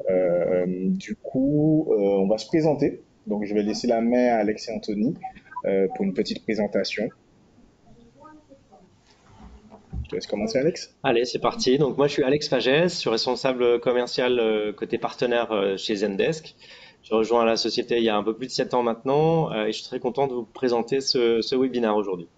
On va se présenter. Donc, je vais laisser la main à Alex et Anthony pour une petite présentation. Je te laisse commencer, Alex. Allez, c'est parti. Donc moi, je suis Alex Fagès, je suis responsable commercial côté partenaire chez Zendesk. J'ai rejoint la société il y a un peu plus de 7 ans maintenant et je suis très content de vous présenter ce webinaire aujourd'hui.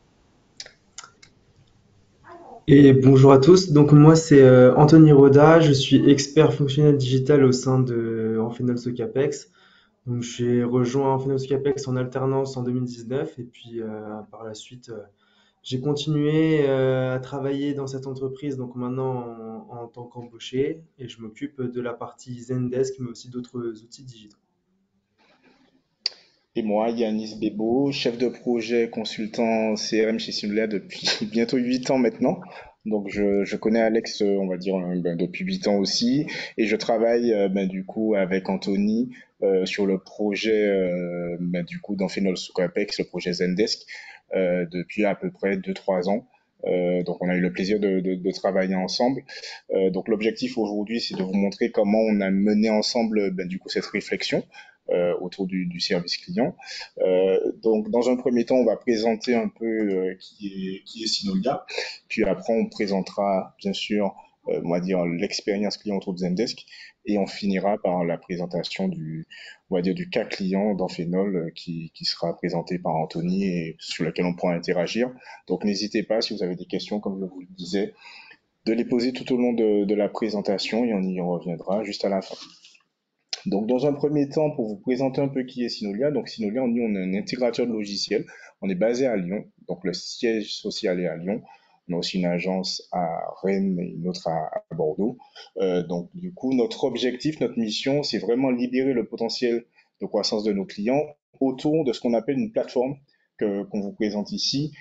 Et bonjour à tous. Donc moi c'est Anthony Roda, je suis expert fonctionnel digital au sein de Amphenol Socapex. Donc j'ai rejoint Amphenol Socapex en alternance en 2019 et puis par la suite j'ai continué à travailler dans cette entreprise donc maintenant en tant qu'embauché et je m'occupe de la partie Zendesk mais aussi d'autres outils digitaux. Et moi, Yanis Bebo, chef de projet consultant CRM chez Simulea depuis bientôt 8 ans maintenant. Donc, je connais Alex, on va dire, depuis 8 ans aussi. Et je travaille, du coup, avec Anthony sur le projet, du coup, d'Amphenol sous Apex, le projet Zendesk, depuis à peu près 2 3 ans. Donc, on a eu le plaisir de travailler ensemble. Donc, l'objectif aujourd'hui, c'est de vous montrer comment on a mené ensemble, du coup, cette réflexion autour du service client. Donc, dans un premier temps, on va présenter un peu qui est Synolia. Puis après, on présentera, bien sûr, on va dire l'expérience client autour de Zendesk. Et on finira par la présentation on va dire, du cas client d'Amphenol qui sera présenté par Anthony et sur lequel on pourra interagir. Donc, n'hésitez pas, si vous avez des questions, comme je vous le disais, de les poser tout au long de la présentation et on y reviendra juste à la fin. Donc, dans un premier temps, pour vous présenter un peu qui est Synolia, donc Synolia, on est un intégrateur de logiciels. On est basé à Lyon, donc le siège social est à Lyon. On a aussi une agence à Rennes et une autre à Bordeaux. Donc, du coup, notre objectif, notre mission, c'est vraiment libérer le potentiel de croissance de nos clients autour de ce qu'on appelle une plateforme qu'on vous présente ici,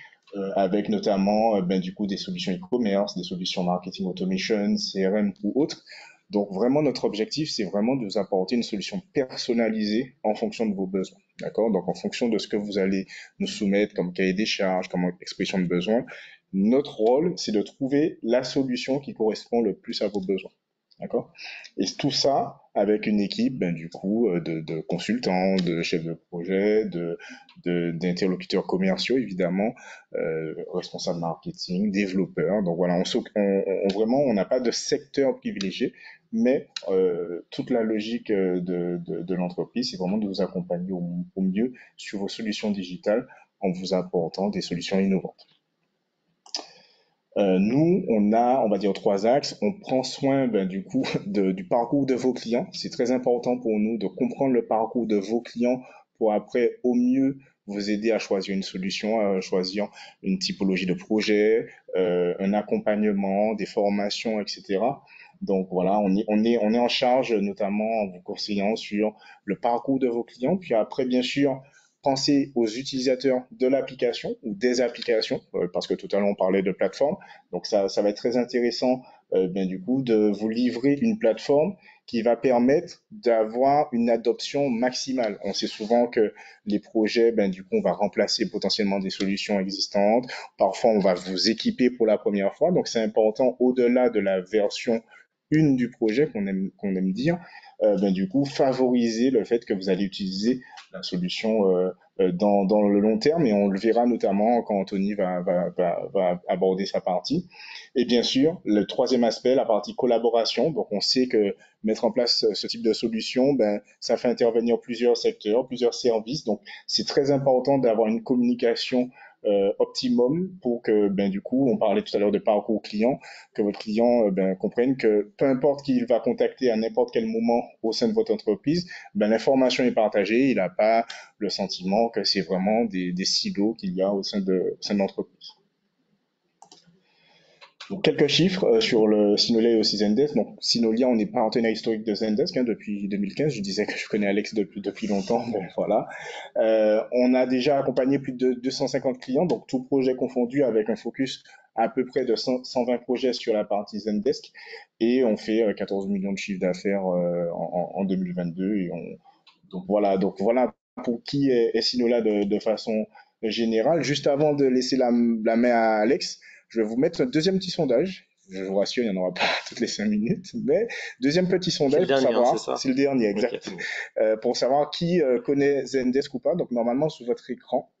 avec notamment, du coup, des solutions e-commerce, des solutions marketing automation, CRM ou autres. Donc vraiment, notre objectif, c'est vraiment de vous apporter une solution personnalisée en fonction de vos besoins. D'accord? Donc en fonction de ce que vous allez nous soumettre comme cahier des charges, comme expression de besoin, notre rôle, c'est de trouver la solution qui correspond le plus à vos besoins. D'accord? Et tout ça avec une équipe, du coup, de consultants, de chefs de projet, d'interlocuteurs commerciaux, évidemment, responsables marketing, développeurs. Donc voilà, vraiment, on n'a pas de secteur privilégié, mais toute la logique de l'entreprise, c'est vraiment de vous accompagner au mieux sur vos solutions digitales en vous apportant des solutions innovantes. Nous, on va dire 3 axes. On prend soin, du coup, du parcours de vos clients. C'est très important pour nous de comprendre le parcours de vos clients pour après, au mieux, vous aider à choisir une solution, à choisir une typologie de projet, un accompagnement, des formations, etc. Donc voilà, on est en charge, notamment en vous conseillant sur le parcours de vos clients. Puis après, bien sûr, pensez aux utilisateurs de l'application ou des applications, parce que tout à l'heure on parlait de plateforme. Donc ça va être très intéressant, du coup, de vous livrer une plateforme qui va permettre d'avoir une adoption maximale. On sait souvent que les projets, du coup, on va remplacer potentiellement des solutions existantes. Parfois, on va vous équiper pour la première fois. Donc, c'est important, au-delà de la version 1 du projet qu'on aime dire, du coup, favoriser le fait que vous allez utiliser la solution dans le long terme et on le verra notamment quand Anthony va aborder sa partie. Et bien sûr, le troisième aspect, la partie collaboration. Donc, on sait que mettre en place ce type de solution, ça fait intervenir plusieurs secteurs, plusieurs services. Donc, c'est très important d'avoir une communication optimum pour que, du coup, on parlait tout à l'heure de parcours client, que votre client comprenne que peu importe qui il va contacter à n'importe quel moment au sein de votre entreprise, l'information est partagée, il n'a pas le sentiment que c'est vraiment des silos qu'il y a au sein de l'entreprise. Donc, quelques chiffres sur le Synolia et aussi Zendesk. Donc, Synolia, on est partenaire historique de Zendesk depuis 2015. Je disais que je connais Alex depuis longtemps, mais voilà. On a déjà accompagné plus de 250 clients, donc tout projet confondu avec un focus à peu près de 120 projets sur la partie Zendesk. Et on fait 14 millions de chiffres d'affaires en 2022. Donc voilà pour qui est Synolia de façon générale. Juste avant de laisser la main à Alex, je vais vous mettre un deuxième petit sondage. Je vous rassure, il n'y en aura pas toutes les 5 minutes. Mais deuxième petit C'est le sondage pour dernier, hein, c'est savoir, ça? c'est le dernier, Ok. exact, pour savoir qui connaît Zendesk ou pas. Donc normalement, sous votre écran,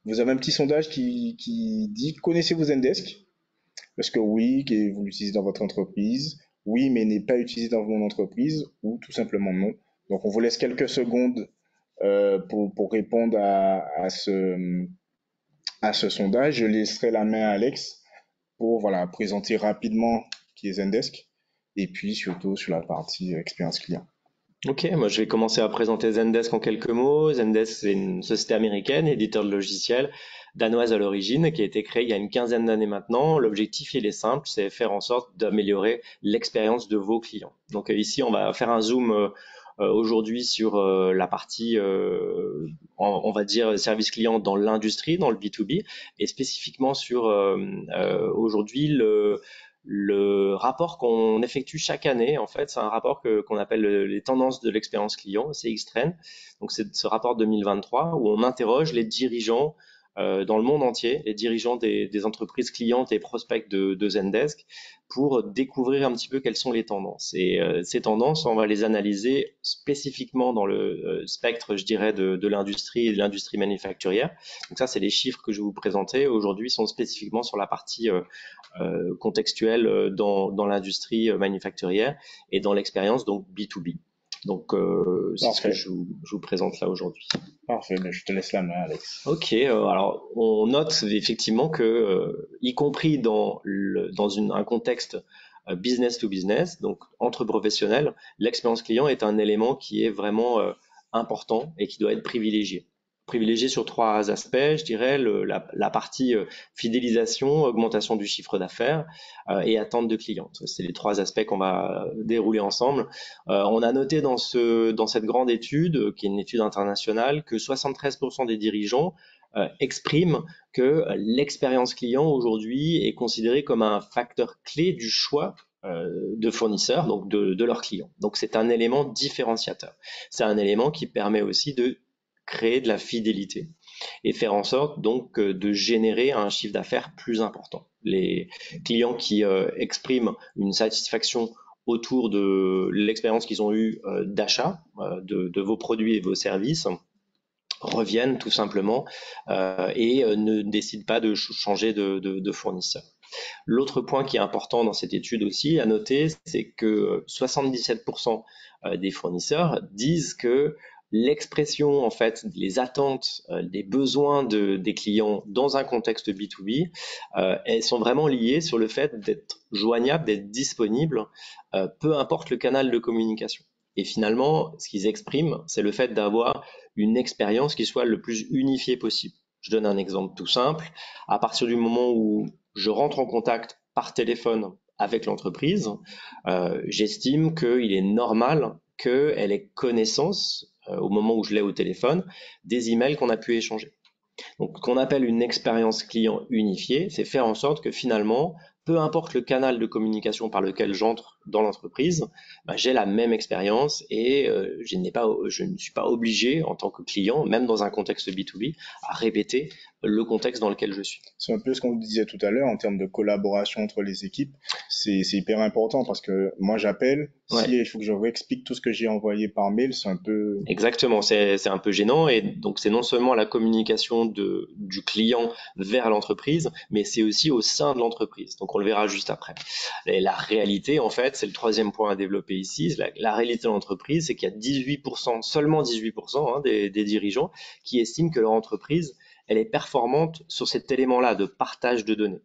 vous avez un petit sondage qui dit connaissez-vous Zendesk? Parce que oui, que vous l'utilisez dans votre entreprise, oui, mais n'est pas utilisé dans mon entreprise, ou tout simplement non. Donc on vous laisse quelques secondes pour répondre à ce sondage. Je laisserai la main à Alex pour voilà, présenter rapidement qui est Zendesk et puis surtout sur la partie expérience client. Ok, moi je vais commencer à présenter Zendesk en quelques mots. Zendesk, c'est une société américaine, éditeur de logiciels, danoise à l'origine, qui a été créée il y a une quinzaine d'années maintenant. L'objectif, il est simple, c'est faire en sorte d'améliorer l'expérience de vos clients. Donc ici, on va faire un zoom aujourd'hui sur la partie, on va dire, service client dans l'industrie, dans le B2B, et spécifiquement sur aujourd'hui le rapport qu'on effectue chaque année. En fait, c'est un rapport qu'on appelle les tendances de l'expérience client, CX-Trend. Donc, c'est ce rapport 2023 où on interroge les dirigeants dans le monde entier, les dirigeants des entreprises clientes et prospects de Zendesk, pour découvrir un petit peu quelles sont les tendances. Et ces tendances, on va les analyser spécifiquement dans le spectre, je dirais, de l'industrie et de l'industrie manufacturière. Donc ça, c'est les chiffres que je vais vous présenter aujourd'hui, sont spécifiquement sur la partie contextuelle dans l'industrie manufacturière et dans l'expérience donc B2B. Donc c'est ce que Parfait, je vous présente là aujourd'hui. parfait. Ben, je te laisse la main, Alex. Ok, alors on note effectivement que, y compris dans un contexte business to business, donc entre professionnels, l'expérience client est un élément qui est vraiment important et qui doit être privilégié. Privilégié sur trois aspects, je dirais, la partie fidélisation, augmentation du chiffre d'affaires et attente de clients. C'est les trois aspects qu'on va dérouler ensemble. On a noté dans cette grande étude, qui est une étude internationale, que 73% des dirigeants expriment que l'expérience client aujourd'hui est considérée comme un facteur clé du choix de fournisseurs, donc de leurs clients. Donc c'est un élément différenciateur. C'est un élément qui permet aussi de créer de la fidélité et faire en sorte donc de générer un chiffre d'affaires plus important. Les clients qui expriment une satisfaction autour de l'expérience qu'ils ont eue d'achat de vos produits et vos services reviennent tout simplement et ne décident pas de changer de fournisseur. L'autre point qui est important dans cette étude aussi à noter, c'est que 77% des fournisseurs disent que l'expression, en fait, les attentes, les besoins des clients dans un contexte B2B, elles sont vraiment liées sur le fait d'être joignable, d'être disponible, peu importe le canal de communication. Et finalement, ce qu'ils expriment, c'est le fait d'avoir une expérience qui soit le plus unifiée possible. Je donne un exemple tout simple. À partir du moment où je rentre en contact par téléphone avec l'entreprise, j'estime qu'il est normal qu'elle ait connaissance, au moment où je l'ai au téléphone, des emails qu'on a pu échanger. Donc, ce qu'on appelle une expérience client unifiée, c'est faire en sorte que finalement, peu importe le canal de communication par lequel j'entre dans l'entreprise, bah, j'ai la même expérience et je ne suis pas obligé en tant que client, même dans un contexte B2B, à répéter le contexte dans lequel je suis. C'est un peu ce qu'on vous disait tout à l'heure en termes de collaboration entre les équipes. C'est hyper important parce que moi j'appelle, Ouais. si il faut que je réexplique tout ce que j'ai envoyé par mail, c'est un peu... Exactement, c'est un peu gênant et donc c'est non seulement la communication du client vers l'entreprise, mais c'est aussi au sein de l'entreprise. Donc on le verra juste après. Et la réalité, en fait, c'est le troisième point à développer ici. La réalité de l'entreprise, c'est qu'il y a 18%, seulement 18% des dirigeants qui estiment que leur entreprise, elle est performante sur cet élément-là de partage de données.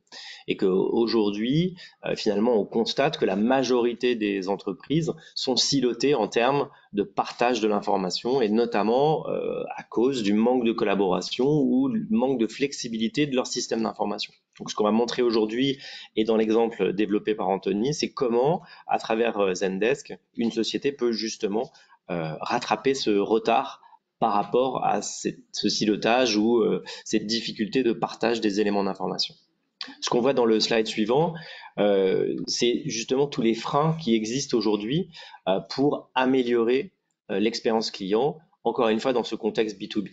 Et qu'aujourd'hui, finalement, on constate que la majorité des entreprises sont silotées en termes de partage de l'information et notamment à cause du manque de collaboration ou du manque de flexibilité de leur système d'information. Donc ce qu'on va montrer aujourd'hui et dans l'exemple développé par Anthony, c'est comment à travers Zendesk, une société peut justement rattraper ce retard par rapport à ce silotage ou cette difficulté de partage des éléments d'information. Ce qu'on voit dans le slide suivant, c'est justement tous les freins qui existent aujourd'hui pour améliorer l'expérience client, encore une fois dans ce contexte B2B.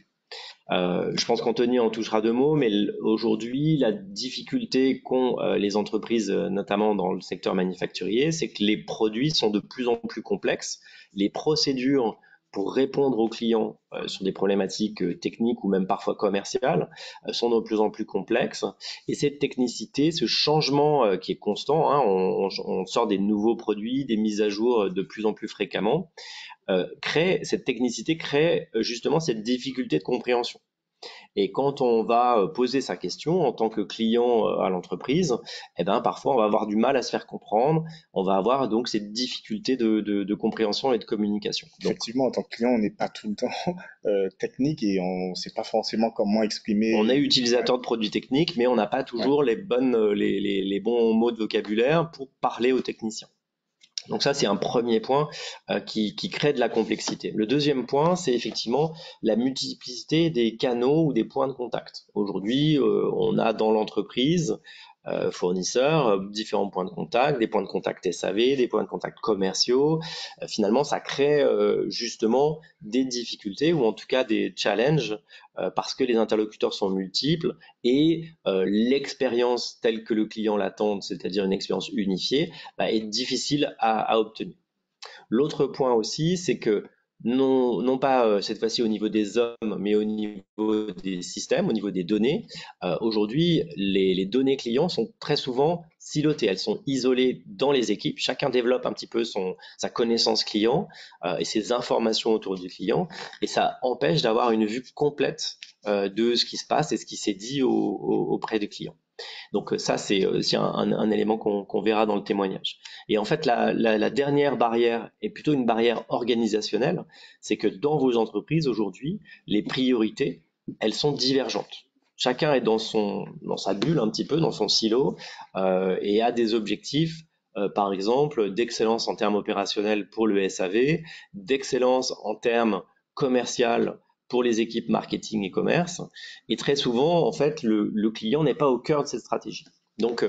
Je pense qu'Anthony en touchera deux mots, mais aujourd'hui, la difficulté qu'ont les entreprises, notamment dans le secteur manufacturier, c'est que les produits sont de plus en plus complexes. Les procédures pour répondre aux clients sur des problématiques techniques ou même parfois commerciales sont de plus en plus complexes. Et cette technicité, ce changement qui est constant, hein, on sort des nouveaux produits, des mises à jour de plus en plus fréquemment, cette technicité crée justement cette difficulté de compréhension. Et quand on va poser sa question en tant que client à l'entreprise, eh ben, parfois on va avoir du mal à se faire comprendre, on va avoir donc cette difficulté de compréhension et de communication. Donc, Effectivement, en tant que client, on n'est pas tout le temps technique et on ne sait pas forcément comment on est exprimer. utilisateur de produits techniques, mais on n'a pas Ouais. toujours les bons mots de vocabulaire pour parler aux techniciens. Donc ça, c'est un premier point qui crée de la complexité. Le deuxième point, c'est effectivement la multiplicité des canaux ou des points de contact. Aujourd'hui, on a dans l'entreprise fournisseurs différents points de contact, des points de contact SAV, des points de contact commerciaux. Finalement, ça crée justement des difficultés ou en tout cas des challenges parce que les interlocuteurs sont multiples et l'expérience telle que le client l'attend, c'est-à-dire une expérience unifiée, est difficile à obtenir. L'autre point aussi, c'est que non pas cette fois-ci au niveau des hommes, mais au niveau des systèmes, au niveau des données, aujourd'hui, les données clients sont très souvent silotées. Elles sont isolées dans les équipes. Chacun développe un petit peu sa connaissance client et ses informations autour du client. Et ça empêche d'avoir une vue complète de ce qui se passe et ce qui s'est dit auprès des clients. Donc ça, c'est aussi un élément qu'on verra dans le témoignage. Et en fait, la dernière barrière est plutôt une barrière organisationnelle, c'est que dans vos entreprises aujourd'hui, les priorités, elles sont divergentes. Chacun est dans sa bulle un petit peu, dans son silo, et a des objectifs, par exemple, d'excellence en termes opérationnels pour le SAV, d'excellence en termes commercial pour les équipes marketing et commerce. Et très souvent, en fait, le client n'est pas au cœur de cette stratégie. Donc,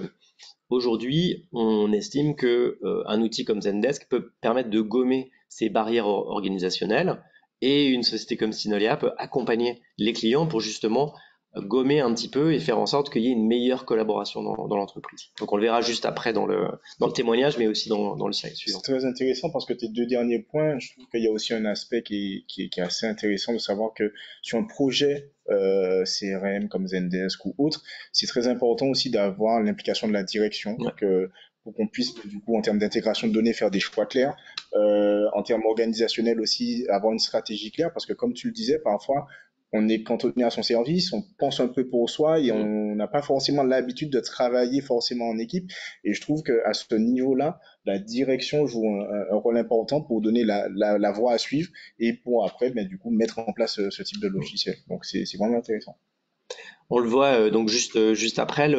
aujourd'hui, on estime que un outil comme Zendesk peut permettre de gommer ces barrières organisationnelles et une société comme Synolia peut accompagner les clients pour justement gommer un petit peu et faire en sorte qu'il y ait une meilleure collaboration dans l'entreprise. Donc on le verra juste après dans le témoignage, mais aussi dans le slide C'est suivant. très intéressant parce que tes deux derniers points, je trouve qu'il y a aussi un aspect qui est assez intéressant de savoir que sur un projet CRM comme Zendesk ou autre, c'est très important aussi d'avoir l'implication de la direction Ouais. pour qu'on puisse, du coup, en termes d'intégration de données, faire des choix clairs. En termes organisationnels aussi, avoir une stratégie claire parce que comme tu le disais, parfois, on est cantonné à son service, on pense un peu pour soi et on n'a pas forcément l'habitude de travailler forcément en équipe. Et je trouve qu'à ce niveau-là, la direction joue un rôle important pour donner la voie à suivre et pour après, ben, du coup, mettre en place ce type de logiciel. Donc, c'est vraiment intéressant. On le voit donc juste après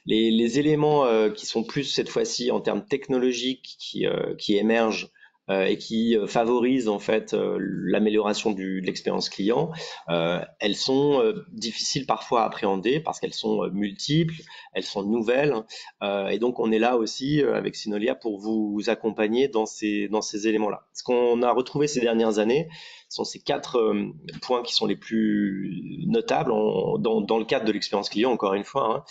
les éléments qui sont plus cette fois-ci en termes technologiques qui émergent et qui favorisent en fait l'amélioration de l'expérience client. Elles sont difficiles parfois à appréhender parce qu'elles sont multiples, elles sont nouvelles et donc on est là aussi avec Synolia pour vous accompagner dans ces éléments-là. Ce qu'on a retrouvé ces dernières années sont ces quatre points qui sont les plus notables dans le cadre de l'expérience client, encore une fois.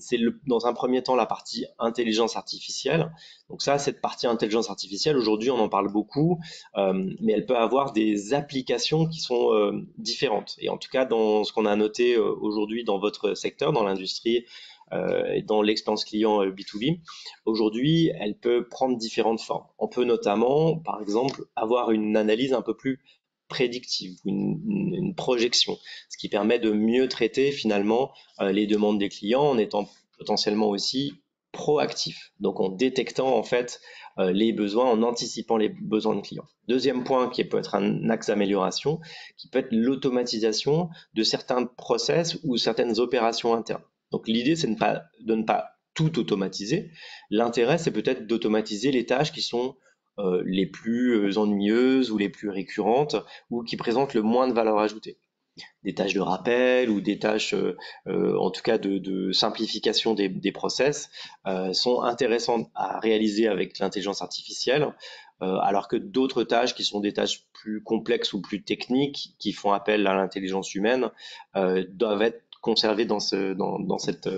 C'est dans un premier temps la partie intelligence artificielle. Donc ça, cette partie intelligence artificielle, aujourd'hui, on en parle beaucoup, mais elle peut avoir des applications qui sont différentes. Et en tout cas, dans ce qu'on a noté aujourd'hui dans votre secteur, dans l'industrie et dans l'expérience client B2B, aujourd'hui, elle peut prendre différentes formes. On peut notamment, par exemple, avoir une analyse un peu plus prédictive, une projection, ce qui permet de mieux traiter finalement les demandes des clients en étant potentiellement aussi proactif, donc en détectant en fait les besoins, en anticipant les besoins de clients. Deuxième point qui peut être un axe d'amélioration, qui peut être l'automatisation de certains process ou certaines opérations internes. Donc l'idée, c'est de ne pas tout automatiser. L'intérêt, c'est peut-être d'automatiser les tâches qui sont les plus ennuyeuses ou les plus récurrentes ou qui présentent le moins de valeur ajoutée. Des tâches de rappel ou des tâches, en tout cas de simplification des process, sont intéressantes à réaliser avec l'intelligence artificielle alors que d'autres tâches qui sont des tâches plus complexes ou plus techniques, qui font appel à l'intelligence humaine, doivent être conservées dans cette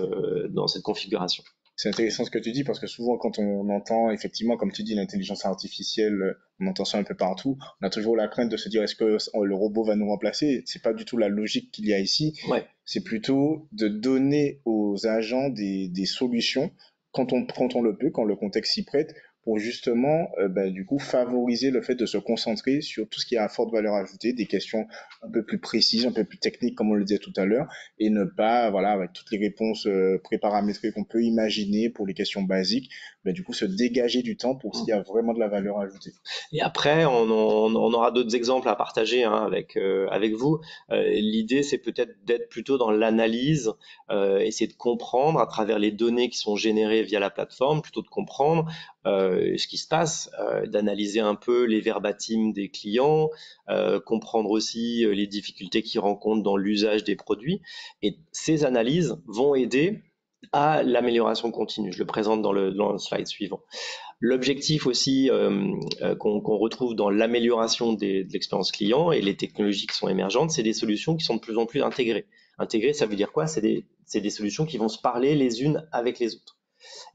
configuration. C'est intéressant ce que tu dis parce que souvent quand on entend effectivement, comme tu dis, l'intelligence artificielle, on entend ça un peu partout. On a toujours la crainte de se dire est-ce que le robot va nous remplacer? C'est pas du tout la logique qu'il y a ici. Ouais. C'est plutôt de donner aux agents des solutions quand on le peut, quand le contexte s'y prête, pour justement, du coup, favoriser le fait de se concentrer sur tout ce qui a à forte valeur ajoutée, des questions un peu plus précises, un peu plus techniques, comme on le disait tout à l'heure, et ne pas, voilà, avec toutes les réponses préparamétrées qu'on peut imaginer pour les questions basiques, du coup, se dégager du temps pour s'il y a vraiment de la valeur ajoutée. Et après, on aura d'autres exemples à partager hein, avec vous. L'idée, c'est peut-être d'être plutôt dans l'analyse, essayer de comprendre à travers les données qui sont générées via la plateforme, plutôt de comprendre ce qui se passe, d'analyser un peu les verbatims des clients, comprendre aussi les difficultés qu'ils rencontrent dans l'usage des produits. Et ces analyses vont aider à l'amélioration continue. Je le présente dans le slide suivant. L'objectif aussi qu'on retrouve dans l'amélioration de l'expérience client et les technologies qui sont émergentes, c'est des solutions qui sont de plus en plus intégrées. Intégrées, ça veut dire quoi? C'est des solutions qui vont se parler les unes avec les autres.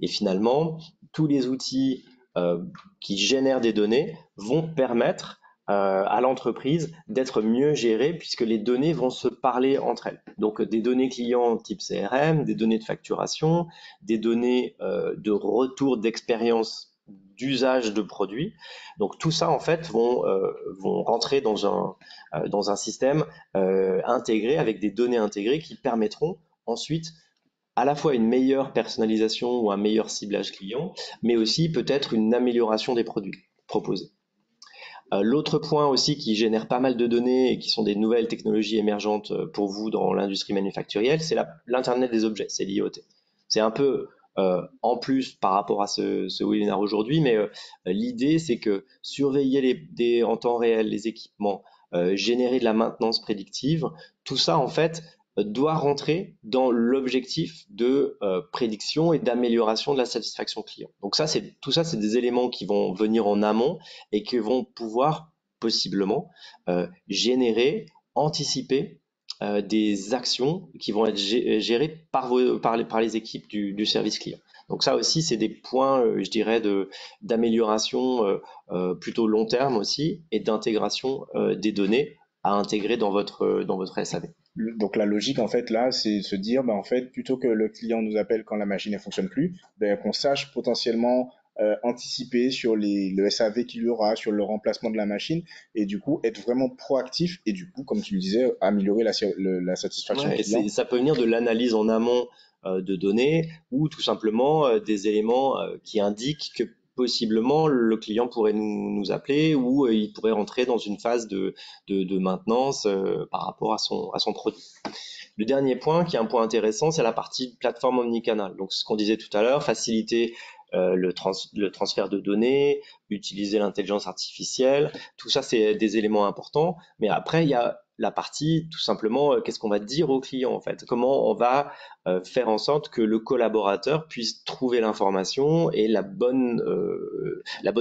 Et finalement, tous les outils qui génèrent des données vont permettre à l'entreprise d'être mieux gérée puisque les données vont se parler entre elles. Donc des données clients type CRM, des données de facturation, des données de retour d'expérience d'usage de produits. Donc tout ça en fait vont rentrer dans un système intégré avec des données intégrées qui permettront ensuite à la fois une meilleure personnalisation ou un meilleur ciblage client, mais aussi peut-être une amélioration des produits proposés. L'autre point aussi qui génère pas mal de données et qui sont des nouvelles technologies émergentes pour vous dans l'industrie manufacturielle, c'est l'Internet des objets, c'est l'IoT. C'est un peu en plus par rapport à ce webinaire aujourd'hui, mais l'idée c'est que surveiller en temps réel les équipements, générer de la maintenance prédictive, tout ça en fait doit rentrer dans l'objectif de prédiction et d'amélioration de la satisfaction client. Donc tout ça, c'est des éléments qui vont venir en amont et qui vont pouvoir possiblement générer, anticiper des actions qui vont être gérées par les équipes du service client. Donc ça aussi, c'est des points, je dirais, d'amélioration plutôt long terme aussi et d'intégration des données à intégrer dans votre SAV. Donc la logique en fait là, c'est de se dire, en fait, plutôt que le client nous appelle quand la machine ne fonctionne plus, qu'on sache potentiellement anticiper sur le SAV qu'il y aura, sur le remplacement de la machine, et du coup être vraiment proactif et du coup, comme tu le disais, améliorer la satisfaction client. Ça peut venir de l'analyse en amont de données ou tout simplement des éléments qui indiquent que possiblement le client pourrait nous appeler ou il pourrait rentrer dans une phase de maintenance par rapport à son produit. Le dernier point, qui est un point intéressant, c'est la partie plateforme omnicanal. Donc, ce qu'on disait tout à l'heure, faciliter le transfert de données, utiliser l'intelligence artificielle, tout ça, c'est des éléments importants. Mais après, il y a la partie, tout simplement, qu'est-ce qu'on va dire au client, en fait? Comment on va faire en sorte que le collaborateur puisse trouver l'information et la bonne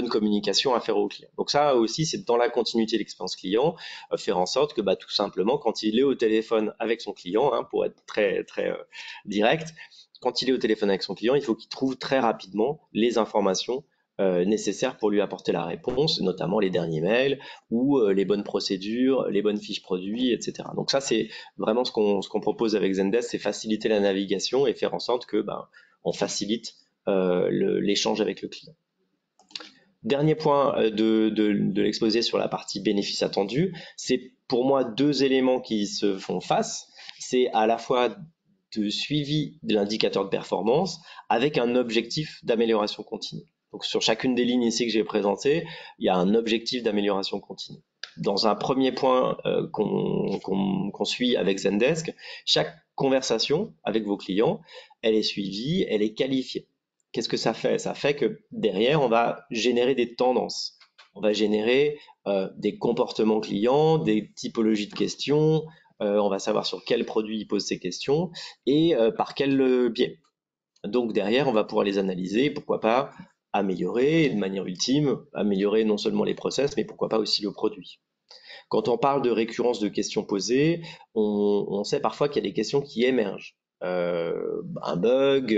communication à faire au client. Donc ça aussi, c'est dans la continuité de l'expérience client, faire en sorte que tout simplement, quand il est au téléphone avec son client, pour être très, très direct, quand il est au téléphone avec son client, il faut qu'il trouve très rapidement les informations nécessaires pour lui apporter la réponse, notamment les derniers mails ou les bonnes procédures, les bonnes fiches produits, etc. Donc ça, c'est vraiment ce qu'on propose avec Zendesk, c'est faciliter la navigation et faire en sorte que on facilite l'échange avec le client. Dernier point de l'exposé sur la partie bénéfices attendus, c'est pour moi deux éléments qui se font face. C'est à la fois de suivi de l'indicateur de performance avec un objectif d'amélioration continue. Donc sur chacune des lignes ici que j'ai présentées, il y a un objectif d'amélioration continue. Dans un premier point qu'on suit avec Zendesk, chaque conversation avec vos clients, elle est suivie, elle est qualifiée. Qu'est-ce que ça fait? Ça fait que derrière, on va générer des tendances. On va générer des comportements clients, des typologies de questions, on va savoir sur quel produit il pose ses questions et par quel biais. Donc derrière, on va pouvoir les analyser, pourquoi pas améliorer et de manière ultime, améliorer non seulement les process, mais pourquoi pas aussi le produit. Quand on parle de récurrence de questions posées, on sait parfois qu'il y a des questions qui émergent. Un bug,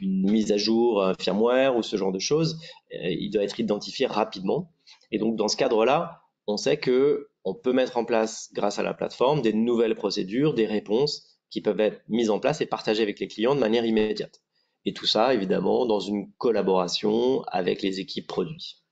une mise à jour, un firmware ou ce genre de choses, il doit être identifié rapidement. Et donc dans ce cadre-là, on sait que on peut mettre en place, grâce à la plateforme, des nouvelles procédures, des réponses qui peuvent être mises en place et partagées avec les clients de manière immédiate. Et tout ça, évidemment, dans une collaboration avec les équipes produits.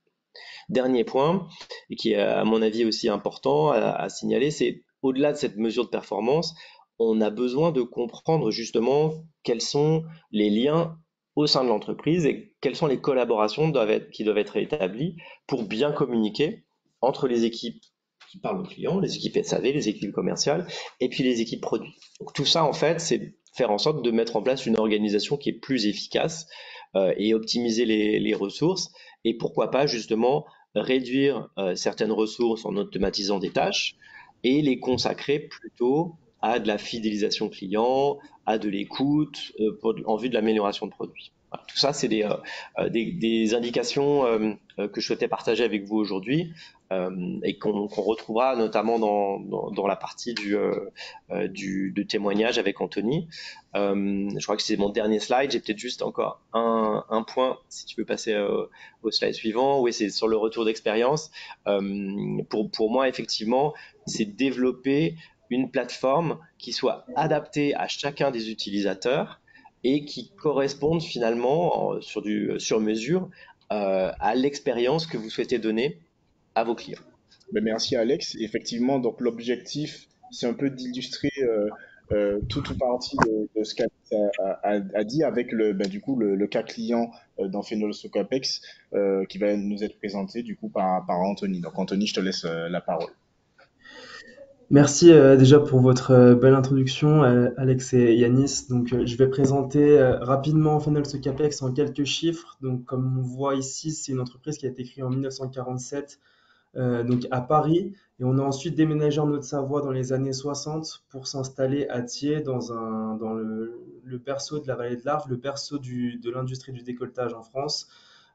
Dernier point, et qui est à mon avis aussi important à signaler, c'est au-delà de cette mesure de performance, on a besoin de comprendre justement quels sont les liens au sein de l'entreprise et quelles sont les collaborations qui doivent être établies pour bien communiquer entre les équipes qui parlent aux clients, les équipes SAV, les équipes commerciales, et puis les équipes produits. Donc tout ça, en fait, c'est faire en sorte de mettre en place une organisation qui est plus efficace et optimiser les ressources, et pourquoi pas justement réduire certaines ressources en automatisant des tâches et les consacrer plutôt à de la fidélisation client, à de l'écoute en vue de l'amélioration de produits. Voilà, tout ça, c'est des indications que je souhaitais partager avec vous aujourd'hui et qu'on retrouvera notamment dans la partie de témoignage avec Anthony. Je crois que c'est mon dernier slide. J'ai peut-être juste encore un point, si tu veux passer au slide suivant. Oui, c'est sur le retour d'expérience. Pour moi, effectivement, c'est développer une plateforme qui soit adaptée à chacun des utilisateurs et qui corresponde finalement sur mesure à l'expérience que vous souhaitez donner à vos clients. Ben, merci Alex. Effectivement, donc l'objectif, c'est un peu d'illustrer toute partie de ce qu'Alex a dit avec du coup, le cas client dans Phenol Socapex qui va nous être présenté du coup par Anthony. Donc Anthony, je te laisse la parole. Merci déjà pour votre belle introduction, Alex et Yanis. Donc, je vais présenter rapidement Phenol Socapex en quelques chiffres. Donc, comme on voit ici, c'est une entreprise qui a été créée en 1947 donc à Paris. Et on a ensuite déménagé en Haute-Savoie dans les années 60 pour s'installer à Thiers dans le berceau de la vallée de l'Arve, le berceau de l'industrie du décolletage en France.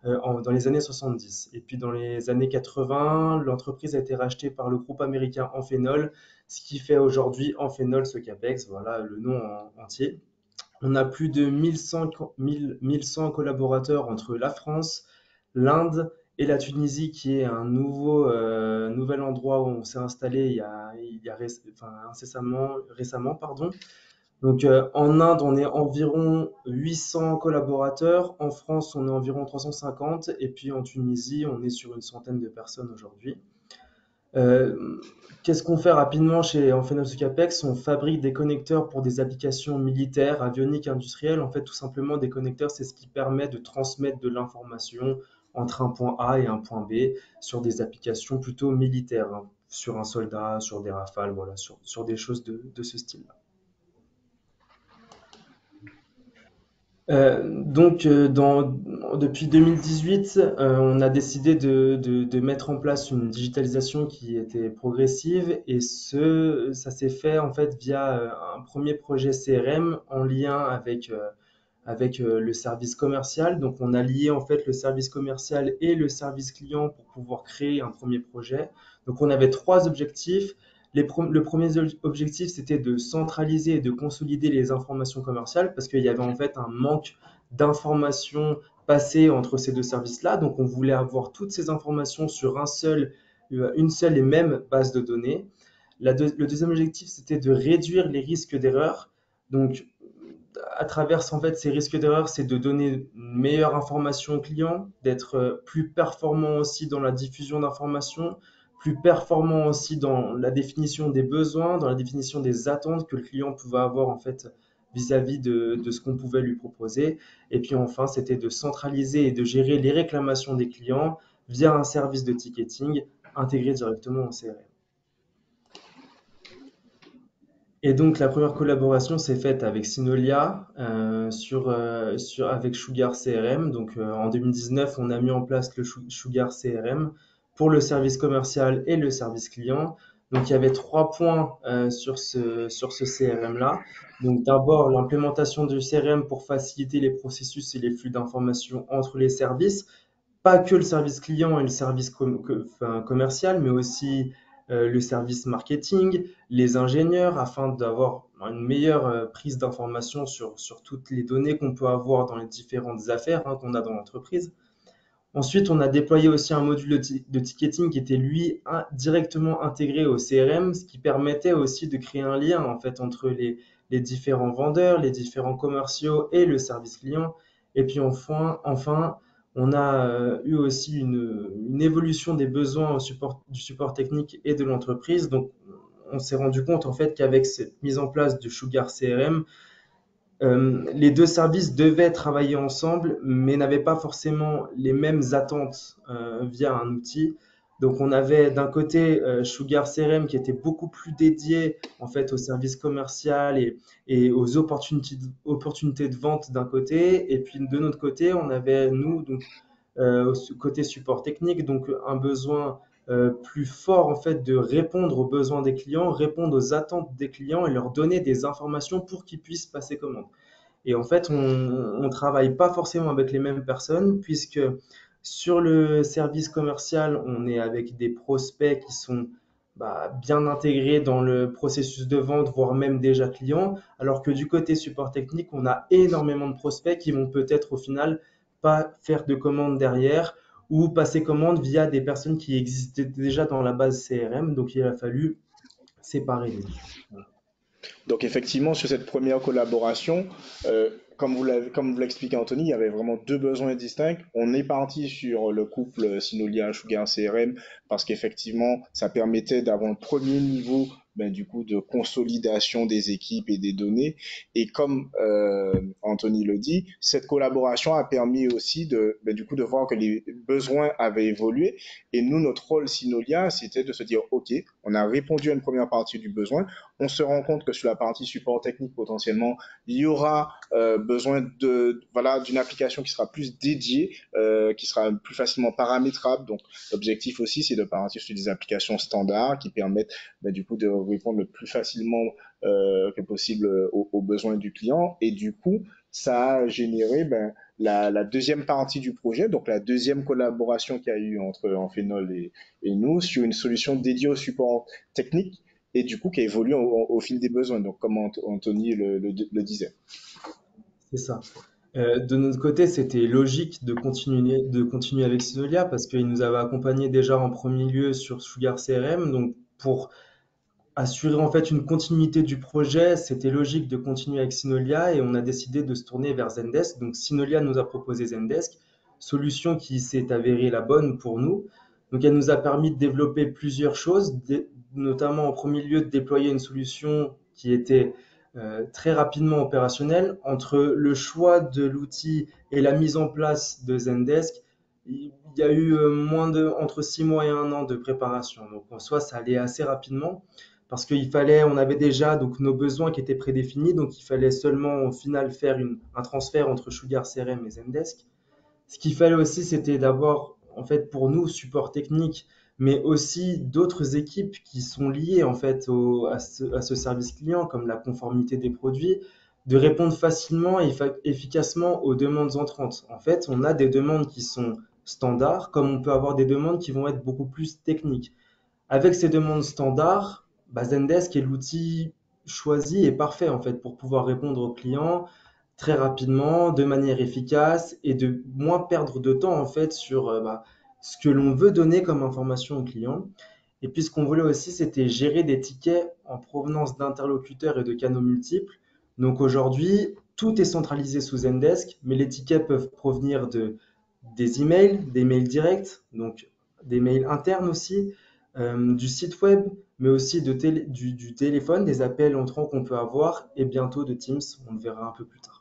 Dans les années 70. Et puis dans les années 80, l'entreprise a été rachetée par le groupe américain Amphenol, ce qui fait aujourd'hui Amphenol Socapex, voilà le nom entier. On a plus de 1100 collaborateurs entre la France, l'Inde et la Tunisie, qui est un nouvel endroit où on s'est installé récemment, pardon. Donc en Inde, on est environ 800 collaborateurs, en France, on est environ 350, et puis en Tunisie, on est sur une centaine de personnes aujourd'hui. Euh, Qu'est-ce qu'on fait rapidement chez Amphenol Capex? On fabrique des connecteurs pour des applications militaires, avioniques, industrielles. En fait, tout simplement, des connecteurs, c'est ce qui permet de transmettre de l'information entre un point A et un point B sur des applications plutôt militaires, hein, sur un soldat, sur des rafales, voilà, sur des choses de ce style-là. Depuis 2018, on a décidé de mettre en place une digitalisation qui était progressive et ça s'est fait en fait via un premier projet CRM en lien avec le service commercial. Donc, on a lié en fait le service commercial et le service client pour pouvoir créer un premier projet. Donc, on avait trois objectifs. Le premier objectif, c'était de centraliser et de consolider les informations commerciales parce qu'il y avait en fait un manque d'informations passées entre ces deux services-là. Donc, on voulait avoir toutes ces informations sur une seule et même base de données. Le deuxième objectif, c'était de réduire les risques d'erreur. Donc, à travers en fait ces risques d'erreur, c'est de donner une meilleure information au client, d'être plus performant aussi dans la diffusion d'informations, plus performant aussi dans la définition des besoins, dans la définition des attentes que le client pouvait avoir en fait vis-à-vis de ce qu'on pouvait lui proposer. Et puis enfin, c'était de centraliser et de gérer les réclamations des clients via un service de ticketing intégré directement au CRM. Et donc la première collaboration s'est faite avec Synolia avec Sugar CRM. Donc en 2019, on a mis en place le Sugar CRM pour le service commercial et le service client. Donc, il y avait 3 points sur ce CRM-là. Donc, d'abord, l'implémentation du CRM pour faciliter les processus et les flux d'informations entre les services, pas que le service client et le service enfin, commercial, mais aussi le service marketing, les ingénieurs, afin d'avoir une meilleure prise d'information sur toutes les données qu'on peut avoir dans les différentes affaires qu'on a dans l'entreprise. Ensuite, on a déployé aussi un module de ticketing qui était lui directement intégré au CRM, ce qui permettait aussi de créer un lien en fait entre les différents vendeurs, les différents commerciaux et le service client. Et puis enfin, on a eu aussi une évolution des besoins du support technique et de l'entreprise. Donc, on s'est rendu compte en fait qu'avec cette mise en place de Sugar CRM, les deux services devaient travailler ensemble, mais n'avaient pas forcément les mêmes attentes via un outil. Donc, on avait d'un côté Sugar CRM qui était beaucoup plus dédié en fait au service commercial et aux opportunités de vente d'un côté, et puis de notre côté, on avait nous donc côté support technique, donc un besoin plus fort en fait de répondre aux besoins des clients, répondre aux attentes des clients et leur donner des informations pour qu'ils puissent passer commande. Et en fait, on ne travaille pas forcément avec les mêmes personnes, puisque sur le service commercial, on est avec des prospects qui sont bien intégrés dans le processus de vente, voire même déjà clients, alors que du côté support technique, on a énormément de prospects qui vont peut-être au final pas faire de commande derrière ou passer commande via des personnes qui existaient déjà dans la base CRM. Donc, il a fallu séparer les deux. Voilà. Donc effectivement, sur cette première collaboration, comme vous l'a expliqué Anthony, il y avait vraiment deux besoins distincts. On est parti sur le couple Synolia Sugar CRM parce qu'effectivement, ça permettait d'avoir un premier niveau du coup de consolidation des équipes et des données. Et comme Anthony le dit, cette collaboration a permis aussi du coup de voir que les besoins avaient évolué. Et nous, notre rôle Synolia, c'était de se dire, OK, on a répondu à une première partie du besoin, on se rend compte que sur la partie support technique, potentiellement, il y aura besoin d'une application qui sera plus dédiée, qui sera plus facilement paramétrable. Donc, l'objectif aussi, c'est de partir sur des applications standards qui permettent du coup de répondre le plus facilement que possible aux besoins du client. Et du coup, ça a généré la deuxième partie du projet, donc la deuxième collaboration qu'il y a eu entre Amphenol et nous sur une solution dédiée au support technique et du coup qui a évolué au fil des besoins, donc comme Anthony le disait. C'est ça. De notre côté, c'était logique de continuer avec Synolia parce qu'il nous avait accompagnés déjà en premier lieu sur Sugar CRM. Donc, pour assurer en fait une continuité du projet, c'était logique de continuer avec Synolia et on a décidé de se tourner vers Zendesk. Donc, Synolia nous a proposé Zendesk, solution qui s'est avérée la bonne pour nous. Donc, elle nous a permis de développer plusieurs choses, notamment en premier lieu de déployer une solution qui était très rapidement opérationnelle. Entre le choix de l'outil et la mise en place de Zendesk, il y a eu entre 6 mois et 1 an de préparation. Donc en soi, ça allait assez rapidement parce on avait déjà donc nos besoins qui étaient prédéfinis, donc il fallait seulement au final faire un transfert entre Sugar CRM et Zendesk. Ce qu'il fallait aussi, c'était d'avoir, en fait, pour nous, support technique, mais aussi d'autres équipes qui sont liées, en fait, à ce service client, comme la conformité des produits, de répondre facilement et efficacement aux demandes entrantes. En fait, on a des demandes qui sont standards, comme on peut avoir des demandes qui vont être beaucoup plus techniques. Avec ces demandes standards, Zendesk est l'outil choisi et parfait, en fait, pour pouvoir répondre aux clients très rapidement, de manière efficace et de moins perdre de temps en fait sur ce que l'on veut donner comme information au client. Et puis ce qu'on voulait aussi, c'était gérer des tickets en provenance d'interlocuteurs et de canaux multiples. Donc aujourd'hui, tout est centralisé sous Zendesk, mais les tickets peuvent provenir des emails, des mails directs, donc des mails internes aussi, du site web, mais aussi du téléphone, des appels entrants qu'on peut avoir, et bientôt de Teams, on le verra un peu plus tard.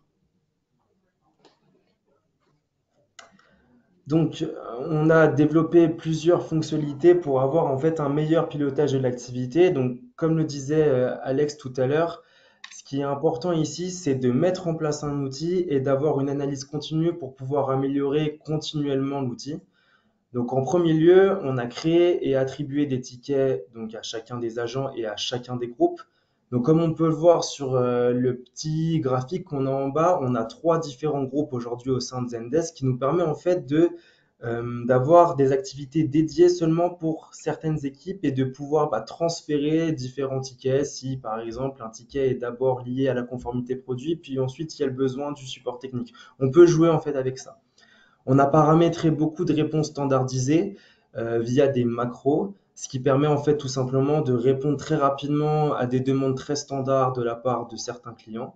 Donc, on a développé plusieurs fonctionnalités pour avoir en fait un meilleur pilotage de l'activité. Donc, comme le disait Alex tout à l'heure, ce qui est important ici, c'est de mettre en place un outil et d'avoir une analyse continue pour pouvoir améliorer continuellement l'outil. Donc en premier lieu, on a créé et attribué des tickets donc à chacun des agents et à chacun des groupes. Donc comme on peut le voir sur le petit graphique qu'on a en bas, on a trois différents groupes aujourd'hui au sein de Zendesk qui nous permet en fait d'avoir des activités dédiées seulement pour certaines équipes et de pouvoir transférer différents tickets si par exemple un ticket est d'abord lié à la conformité produit puis ensuite il y a le besoin du support technique. On peut jouer en fait avec ça. On a paramétré beaucoup de réponses standardisées via des macros, ce qui permet en fait tout simplement de répondre très rapidement à des demandes très standards de la part de certains clients.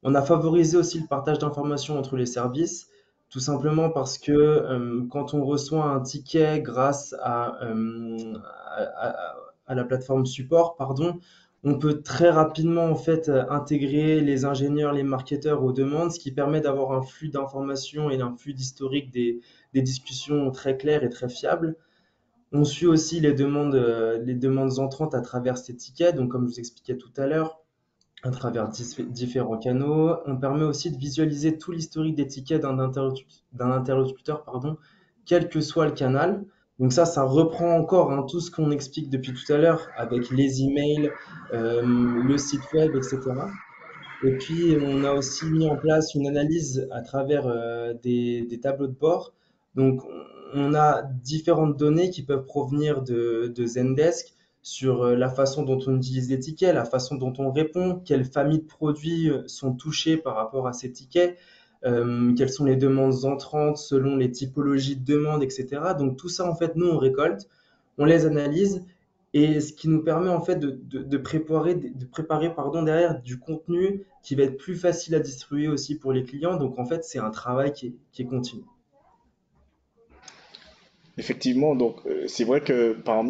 On a favorisé aussi le partage d'informations entre les services, tout simplement parce que quand on reçoit un ticket grâce à la plateforme support, pardon, on peut très rapidement en fait intégrer les ingénieurs, les marketeurs aux demandes, ce qui permet d'avoir un flux d'informations et un flux d'historique des discussions très claires et très fiables. On suit aussi les demandes entrantes à travers ces tickets, donc comme je vous expliquais tout à l'heure, à travers différents canaux. On permet aussi de visualiser tout l'historique des tickets d'un interlocuteur, pardon, quel que soit le canal. Donc ça reprend encore hein, tout ce qu'on explique depuis tout à l'heure avec les emails, le site web, etc. Et puis, on a aussi mis en place une analyse à travers des tableaux de bord. Donc, on a différentes données qui peuvent provenir de Zendesk sur la façon dont on utilise les tickets, la façon dont on répond, quelles familles de produits sont touchées par rapport à ces tickets, quelles sont les demandes entrantes selon les typologies de demandes, etc. Donc, tout ça, en fait, nous, on récolte, on les analyse et ce qui nous permet en fait de préparer pardon, derrière du contenu qui va être plus facile à distribuer aussi pour les clients. Donc en fait, c'est un travail qui est continu. Effectivement, donc c'est vrai que par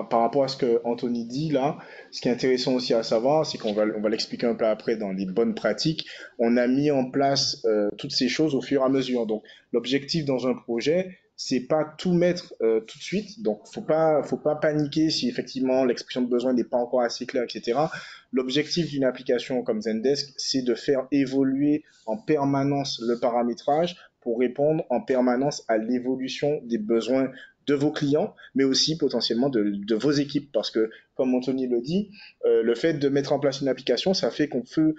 rapport à ce que Anthony dit là, ce qui est intéressant aussi à savoir, c'est on va l'expliquer un peu après dans les bonnes pratiques, on a mis en place toutes ces choses au fur et à mesure. Donc l'objectif dans un projet, c'est pas tout mettre tout de suite. Donc faut pas paniquer si effectivement l'expression de besoin n'est pas encore assez claire, etc. L'objectif d'une application comme Zendesk, c'est de faire évoluer en permanence le paramétrage pour répondre en permanence à l'évolution des besoins de vos clients, mais aussi potentiellement de vos équipes. Parce que, comme Anthony le dit, le fait de mettre en place une application, ça fait qu'on peut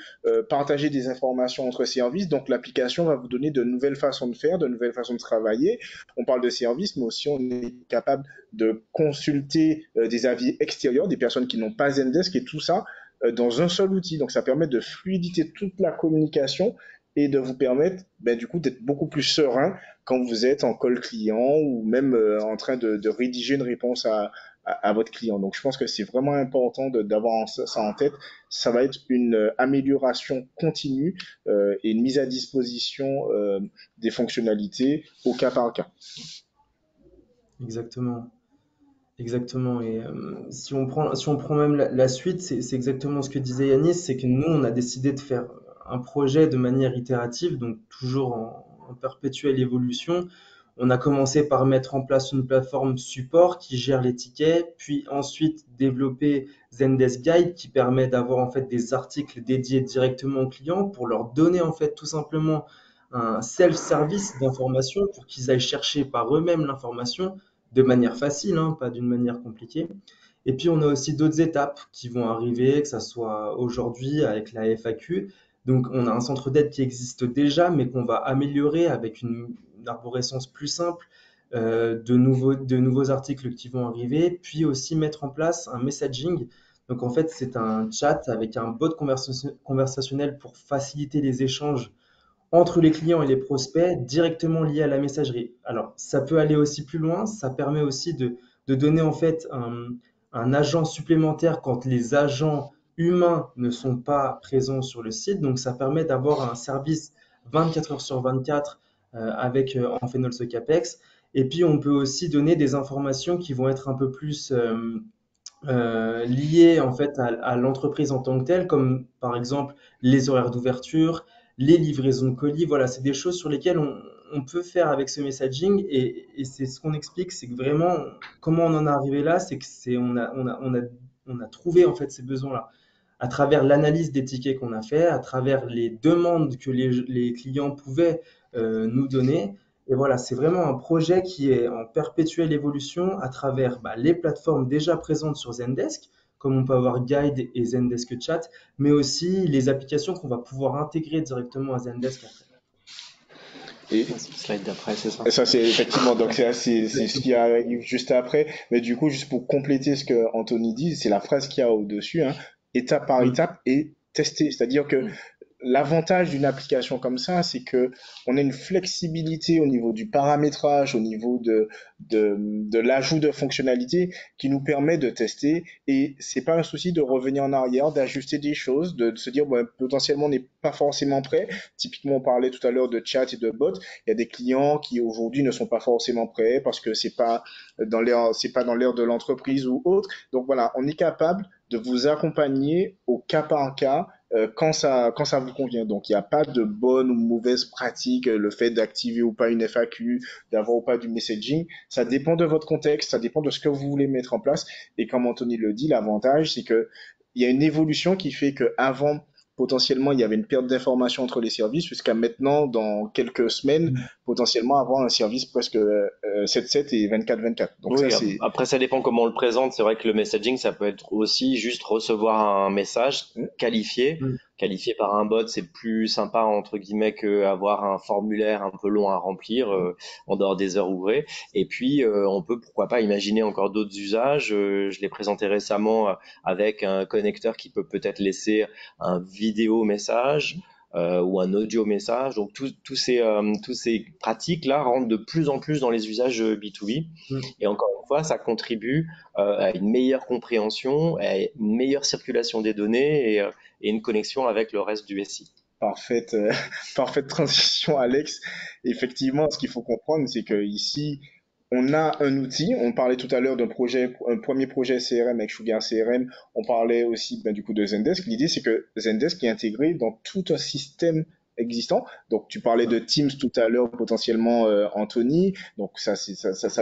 partager des informations entre services. Donc, l'application va vous donner de nouvelles façons de faire, de nouvelles façons de travailler. On parle de services, mais aussi on est capable de consulter des avis extérieurs, des personnes qui n'ont pas Zendesk et tout ça dans un seul outil. Donc, ça permet de fluidifier toute la communication et de vous permettre ben, du coup d'être beaucoup plus serein quand vous êtes en call client ou même en train de rédiger une réponse à votre client. Donc je pense que c'est vraiment important d'avoir ça en tête. Ça va être une amélioration continue et une mise à disposition des fonctionnalités au cas par cas. Exactement. Exactement. Et si on prend même la suite, c'est exactement ce que disait Yanis, c'est que nous, on a décidé de faire un projet de manière itérative, donc toujours en perpétuelle évolution. On a commencé par mettre en place une plateforme support qui gère les tickets, puis ensuite développer Zendesk Guide qui permet d'avoir en fait des articles dédiés directement aux clients pour leur donner en fait tout simplement un self-service d'information pour qu'ils aillent chercher par eux-mêmes l'information de manière facile, hein, pas d'une manière compliquée. Et puis, on a aussi d'autres étapes qui vont arriver, que ça soit aujourd'hui avec la FAQ. Donc, on a un centre d'aide qui existe déjà, mais qu'on va améliorer avec une arborescence plus simple, de nouveaux articles qui vont arriver, puis aussi mettre en place un messaging. Donc, en fait, c'est un chat avec un bot conversationnel pour faciliter les échanges entre les clients et les prospects directement liés à la messagerie. Alors, ça peut aller aussi plus loin, ça permet aussi de donner en fait un agent supplémentaire quand les agents humains ne sont pas présents sur le site. Donc, ça permet d'avoir un service 24 heures sur 24 avec Amphenol Capex. Et puis, on peut aussi donner des informations qui vont être un peu plus liées en fait à l'entreprise en tant que telle, comme par exemple les horaires d'ouverture, les livraisons de colis. Voilà, c'est des choses sur lesquelles on peut faire avec ce messaging et c'est ce qu'on explique, c'est que vraiment comment on en est arrivé là, c'est que on a trouvé en fait ces besoins-là à travers l'analyse des tickets qu'on a fait, à travers les demandes que les clients pouvaient nous donner. Et voilà, c'est vraiment un projet qui est en perpétuelle évolution à travers les plateformes déjà présentes sur Zendesk, comme on peut avoir Guide et Zendesk Chat, mais aussi les applications qu'on va pouvoir intégrer directement à Zendesk après. Et, C'est le slide d'après, c'est ça? et ça, c'est effectivement, donc c'est ce qui arrive juste après. Mais du coup, juste pour compléter ce que Anthony dit, c'est la phrase qu'il y a au-dessus, hein, étape par Mm. étape et tester. C'est-à-dire que Mm. l'avantage d'une application comme ça, c'est que on a une flexibilité au niveau du paramétrage, au niveau de l'ajout de fonctionnalités qui nous permet de tester. Et c'est pas un souci de revenir en arrière, d'ajuster des choses, de se dire, bon, potentiellement, on n'est pas forcément prêt. Typiquement, on parlait tout à l'heure de chat et de bot. Il y a des clients qui aujourd'hui ne sont pas forcément prêts parce que c'est pas dans l'air de l'entreprise ou autre. Donc voilà, on est capable de vous accompagner au cas par cas quand ça vous convient. Donc, il n'y a pas de bonne ou mauvaise pratique, le fait d'activer ou pas une FAQ, d'avoir ou pas du messaging. Ça dépend de votre contexte, ça dépend de ce que vous voulez mettre en place. Et comme Anthony le dit, l'avantage, c'est que il y a une évolution qui fait que avant potentiellement, il y avait une perte d'information entre les services, jusqu'à maintenant, dans quelques semaines, potentiellement avoir un service presque 7/7 et 24/24. Donc ça, Oui, c'est... après ça dépend comment on le présente. C'est vrai que le messaging, ça peut être aussi juste recevoir un message qualifié. Mm. Qualifié par un bot, c'est plus sympa entre guillemets que avoir un formulaire un peu long à remplir en dehors des heures ouvrées. Et puis on peut pourquoi pas imaginer encore d'autres usages. Je l'ai présenté récemment avec un connecteur qui peut peut-être laisser un vidéo message ou un audio message. Donc tous ces pratiques-là rentrent de plus en plus dans les usages B2B. Mm. Et encore une fois, ça contribue à une meilleure compréhension, à une meilleure circulation des données et une connexion avec le reste du SI. Parfaite, parfaite transition, Alex. Effectivement, ce qu'il faut comprendre, c'est que ici, on a un outil. On parlait tout à l'heure d'un projet, un premier projet CRM avec Sugar CRM. On parlait aussi, ben, du coup, de Zendesk. L'idée, c'est que Zendesk est intégré dans tout un système existant. Donc, tu parlais de Teams tout à l'heure, potentiellement, Anthony. Donc, ça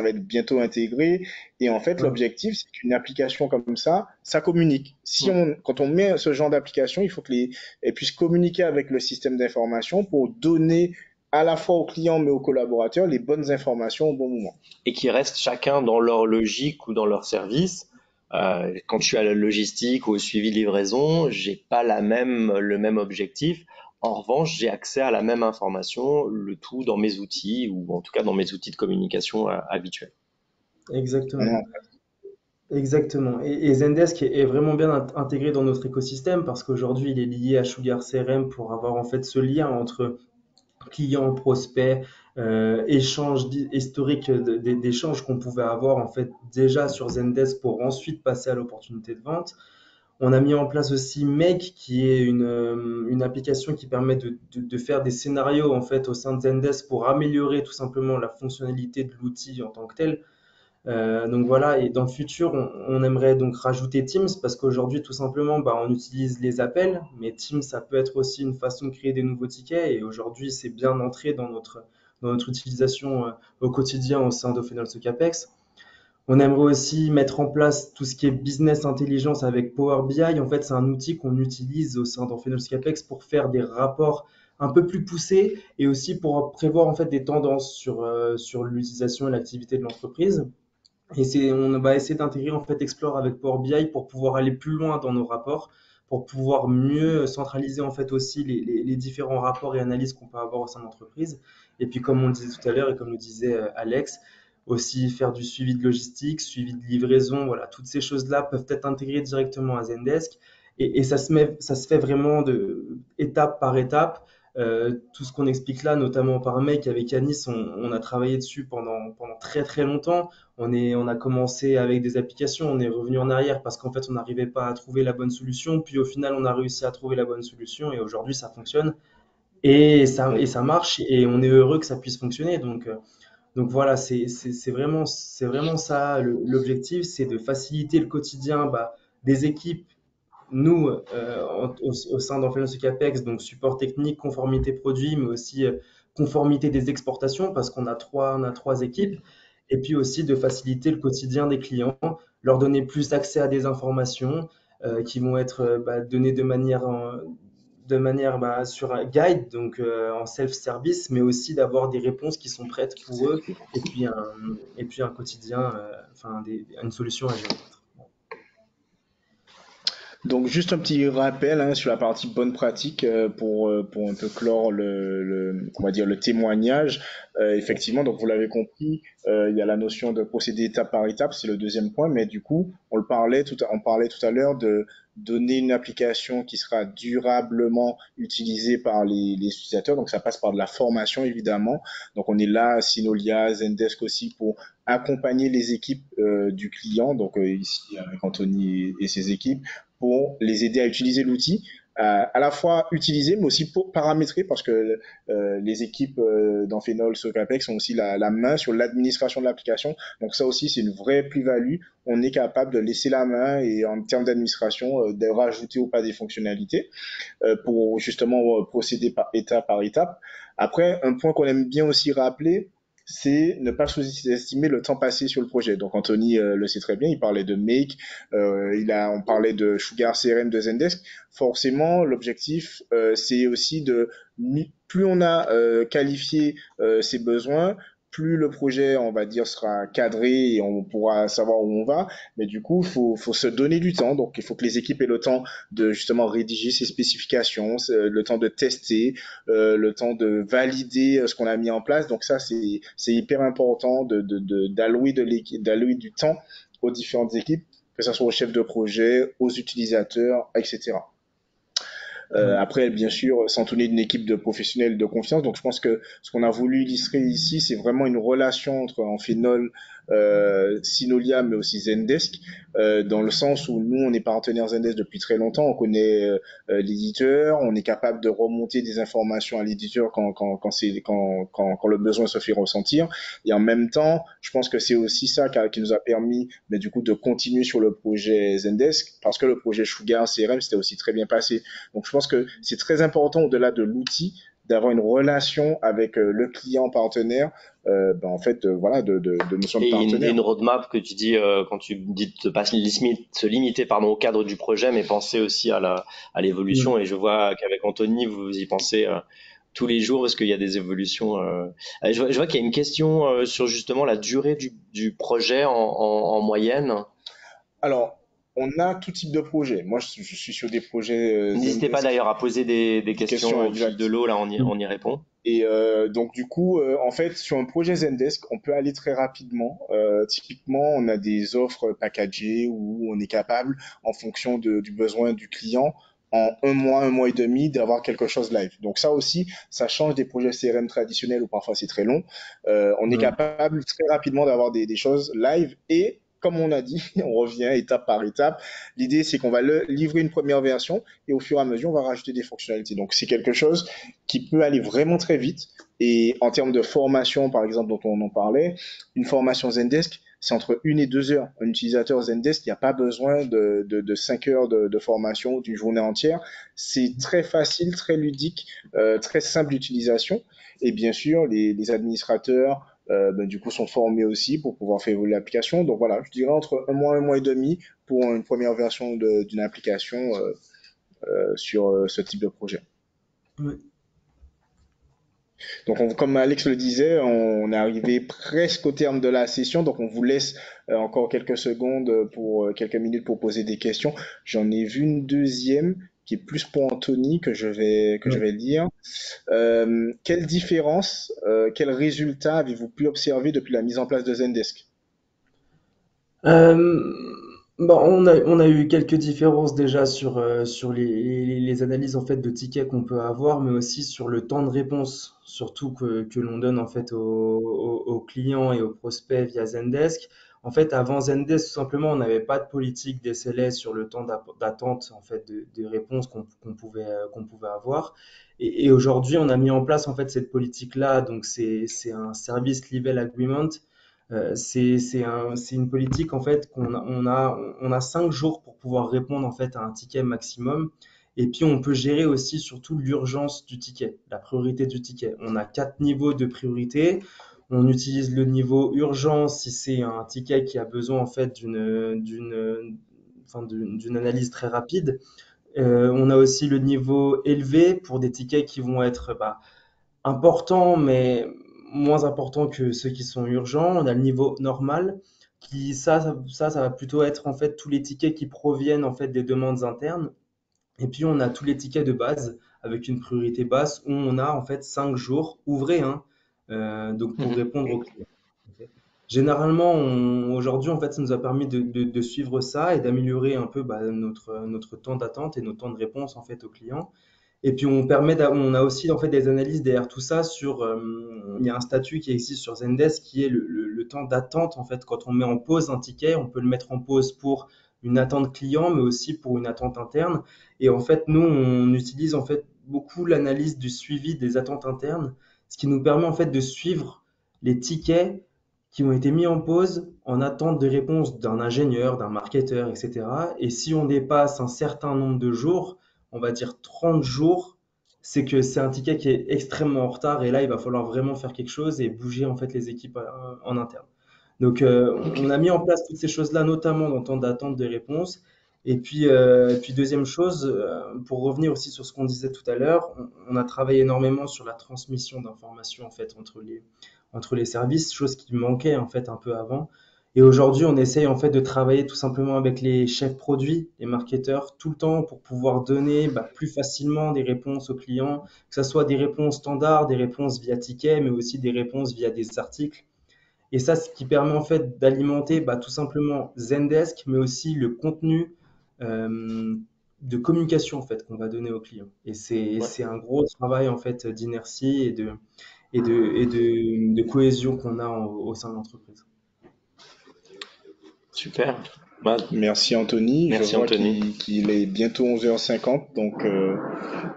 va être bientôt intégré. Et en fait, Ouais. l'objectif, c'est qu'une application comme ça communique. Quand on met ce genre d'application, il faut que elles puissent communiquer avec le système d'information pour donner à la fois aux clients mais aux collaborateurs les bonnes informations au bon moment. Et qui restent chacun dans leur logique ou dans leur service. Quand je suis à la logistique ou au suivi de livraison, j'ai pas le même objectif. En revanche, j'ai accès à la même information, le tout dans mes outils ou en tout cas dans mes outils de communication habituels. Exactement. Vraiment. Exactement. Et Zendesk est vraiment bien intégré dans notre écosystème parce qu'aujourd'hui, il est lié à Sugar CRM pour avoir en fait ce lien entre clients, prospects, échanges historiques d'échanges qu'on pouvait avoir en fait déjà sur Zendesk pour ensuite passer à l'opportunité de vente. On a mis en place aussi Make, qui est une application qui permet de faire des scénarios en fait au sein de Zendesk pour améliorer tout simplement la fonctionnalité de l'outil en tant que tel. Donc voilà, et dans le futur, on aimerait donc rajouter Teams parce qu'aujourd'hui, tout simplement, on utilise les appels, mais Teams, ça peut être aussi une façon de créer des nouveaux tickets. Et aujourd'hui, c'est bien entré dans notre utilisation au quotidien au sein d'Ophenol Capex. On aimerait aussi mettre en place tout ce qui est business intelligence avec Power BI. En fait, c'est un outil qu'on utilise au sein d'Ophenol Capex pour faire des rapports un peu plus poussés et aussi pour prévoir en fait des tendances sur l'utilisation et l'activité de l'entreprise. On va essayer d'intégrer en fait Explore avec Power BI pour pouvoir aller plus loin dans nos rapports, pour pouvoir mieux centraliser en fait aussi les différents rapports et analyses qu'on peut avoir au sein de l'entreprise. Et puis comme on le disait tout à l'heure et comme le disait Alex, aussi faire du suivi de logistique, suivi de livraison, voilà, toutes ces choses-là peuvent être intégrées directement à Zendesk et ça se fait vraiment étape par étape. Tout ce qu'on explique là, notamment par mail avec Yanis, on a travaillé dessus pendant très très longtemps. On a commencé avec des applications, on est revenu en arrière parce qu'en fait, on n'arrivait pas à trouver la bonne solution. Puis au final, on a réussi à trouver la bonne solution et aujourd'hui, ça fonctionne et ça marche et on est heureux que ça puisse fonctionner. Donc voilà, c'est vraiment ça l'objectif, c'est de faciliter le quotidien des équipes, nous, au sein d'Influence Capex, donc support technique, conformité produit, mais aussi conformité des exportations parce on a trois équipes et puis aussi de faciliter le quotidien des clients, leur donner plus accès à des informations qui vont être données de manière sur un guide, donc en self-service, mais aussi d'avoir des réponses qui sont prêtes pour eux, et puis un quotidien, une solution à gérer. Donc juste un petit rappel hein, sur la partie bonne pratique pour un peu clore on va dire le témoignage. Effectivement, donc vous l'avez compris, il y a la notion de procéder étape par étape, c'est le deuxième point, mais du coup, on parlait tout à l'heure de donner une application qui sera durablement utilisée par les utilisateurs. Donc ça passe par de la formation évidemment. Donc on est là, Synolia, Zendesk aussi pour accompagner les équipes du client, donc ici avec Anthony et ses équipes pour les aider à utiliser l'outil, à la fois utiliser, mais aussi pour paramétrer, parce que les équipes d'Amphenol, Socapex ont aussi la main sur l'administration de l'application. Donc ça aussi, c'est une vraie plus-value. On est capable de laisser la main et en termes d'administration, de rajouter ou pas des fonctionnalités pour justement procéder par étape. Après, un point qu'on aime bien aussi rappeler, c'est ne pas sous-estimer le temps passé sur le projet. Donc Anthony le sait très bien, il parlait de Make, on parlait de Sugar CRM de Zendesk. Forcément, l'objectif, c'est aussi plus on a qualifié ses besoins, plus le projet, on va dire, sera cadré et on pourra savoir où on va. Mais du coup, faut se donner du temps. Donc, il faut que les équipes aient le temps de justement rédiger ces spécifications, le temps de tester, le temps de valider ce qu'on a mis en place. Donc ça, c'est hyper important d'allouer du temps aux différentes équipes, que ce soit aux chefs de projet, aux utilisateurs, etc. Ouais. Après, bien sûr, s'entourer d'une équipe de professionnels de confiance. Donc, je pense que ce qu'on a voulu illustrer ici, c'est vraiment une relation entre Amphenol, Synolia, mais aussi Zendesk, dans le sens où nous, on est partenaire Zendesk depuis très longtemps, on connaît l'éditeur, on est capable de remonter des informations à l'éditeur quand le besoin se fait ressentir. Et en même temps, je pense que c'est aussi ça qui nous a permis, mais du coup, de continuer sur le projet Zendesk, parce que le projet Sugar CRM, c'était aussi très bien passé. Donc, je pense que c'est très important, au-delà de l'outil, d'avoir une relation avec le client partenaire, en fait, voilà, de notion de Et partenaire. une roadmap que tu dis quand tu dis de pas se limiter pardon au cadre du projet, mais penser aussi à l'évolution. Mm. Et je vois qu'avec Anthony, vous y pensez tous les jours parce qu'il y a des évolutions. Je vois qu'il y a une question sur justement la durée du projet en moyenne. Alors, on a tout type de projet. Moi, je suis sur des projets N'hésitez pas Zendesk, d'ailleurs à poser des des questions questions au fil de exactes. l'eau, là Mm. on y répond. Et donc du coup, en fait, sur un projet Zendesk, on peut aller très rapidement. Typiquement, on a des offres packagées où on est capable, en fonction du besoin du client, en un mois et demi, d'avoir quelque chose live. Donc ça aussi, ça change des projets CRM traditionnels où parfois c'est très long. On est Ouais. capable très rapidement d'avoir des choses live et comme on a dit, on revient étape par étape. L'idée, c'est qu'on va livrer une première version et au fur et à mesure, on va rajouter des fonctionnalités. Donc, c'est quelque chose qui peut aller vraiment très vite. Et en termes de formation, par exemple, dont on en parlait, une formation Zendesk, c'est entre 1 et 2 heures. Un utilisateur Zendesk, il n'y a pas besoin de 5 heures de formation d'une journée entière. C'est très facile, très ludique, très simple d'utilisation. Et bien sûr, les administrateurs, du coup, sont formés aussi pour pouvoir faire évoluer l'application. Donc voilà, je dirais entre un mois et demi pour une première version d'une application sur ce type de projet. Ouais. Donc, comme Alex le disait, on est arrivé presque au terme de la session, donc on vous laisse encore quelques secondes quelques minutes pour poser des questions. J'en ai vu une deuxième qui est plus pour Anthony que je Ouais. vais lire. Quelle différence, quel résultat avez-vous pu observer depuis la mise en place de Zendesk? Euh, on a eu quelques différences déjà sur les analyses en fait de tickets qu'on peut avoir, mais aussi sur le temps de réponse, surtout que l'on donne en fait aux clients et aux prospects via Zendesk. En fait, avant Zendesk, tout simplement, on n'avait pas de politique d'SLA sur le temps d'attente en fait des réponses qu'on pouvait avoir. Et aujourd'hui, on a mis en place en fait cette politique-là. Donc c'est un service level agreement. C'est une politique en fait on a 5 jours pour pouvoir répondre en fait à un ticket maximum. Et puis on peut gérer aussi surtout l'urgence du ticket, la priorité du ticket. On a 4 niveaux de priorité. On utilise le niveau urgence si c'est un ticket qui a besoin en fait d'une analyse très rapide. On a aussi le niveau élevé pour des tickets qui vont être importants, mais moins importants que ceux qui sont urgents. On a le niveau normal, qui ça va plutôt être en fait tous les tickets qui proviennent en fait des demandes internes. Et puis on a tous les tickets de base avec une priorité basse où on a en fait 5 jours ouvrés, hein, donc pour Mhm. répondre aux clients. Ok. Généralement, aujourd'hui, en fait, ça nous a permis de suivre ça et d'améliorer un peu notre temps d'attente et notre temps de réponse en fait aux clients. Et puis on a aussi en fait des analyses derrière tout ça sur, il y a un statut qui existe sur Zendesk qui est le temps d'attente en fait. Quand on met en pause un ticket, on peut le mettre en pause pour une attente client, mais aussi pour une attente interne. Et en fait, nous, on utilise en fait beaucoup l'analyse du suivi des attentes internes, ce qui nous permet en fait de suivre les tickets qui ont été mis en pause en attente de réponse d'un ingénieur, d'un marketeur, etc. Et si on dépasse un certain nombre de jours, on va dire 30 jours, c'est que c'est un ticket qui est extrêmement en retard et là, il va falloir vraiment faire quelque chose et bouger en fait les équipes en interne. Donc, Ok. on a mis en place toutes ces choses-là, notamment dans le temps d'attente des réponses. Et puis deuxième chose, pour revenir aussi sur ce qu'on disait tout à l'heure, on a travaillé énormément sur la transmission d'informations en fait entre les services, chose qui manquait en fait un peu avant. Et aujourd'hui, on essaye en fait de travailler tout simplement avec les chefs produits, les marketeurs, tout le temps pour pouvoir donner plus facilement des réponses aux clients, que ce soit des réponses standards, des réponses via ticket, mais aussi des réponses via des articles. Et ça, ce qui permet en fait d'alimenter tout simplement Zendesk, mais aussi le contenu euh, de communication en fait qu'on va donner aux clients. Et Ouais. c'est un gros travail en fait d'inertie et de cohésion qu'on a au sein de l'entreprise. Super. Bah, Merci Anthony, je merci vois Anthony. qu'il est bientôt 11h50, donc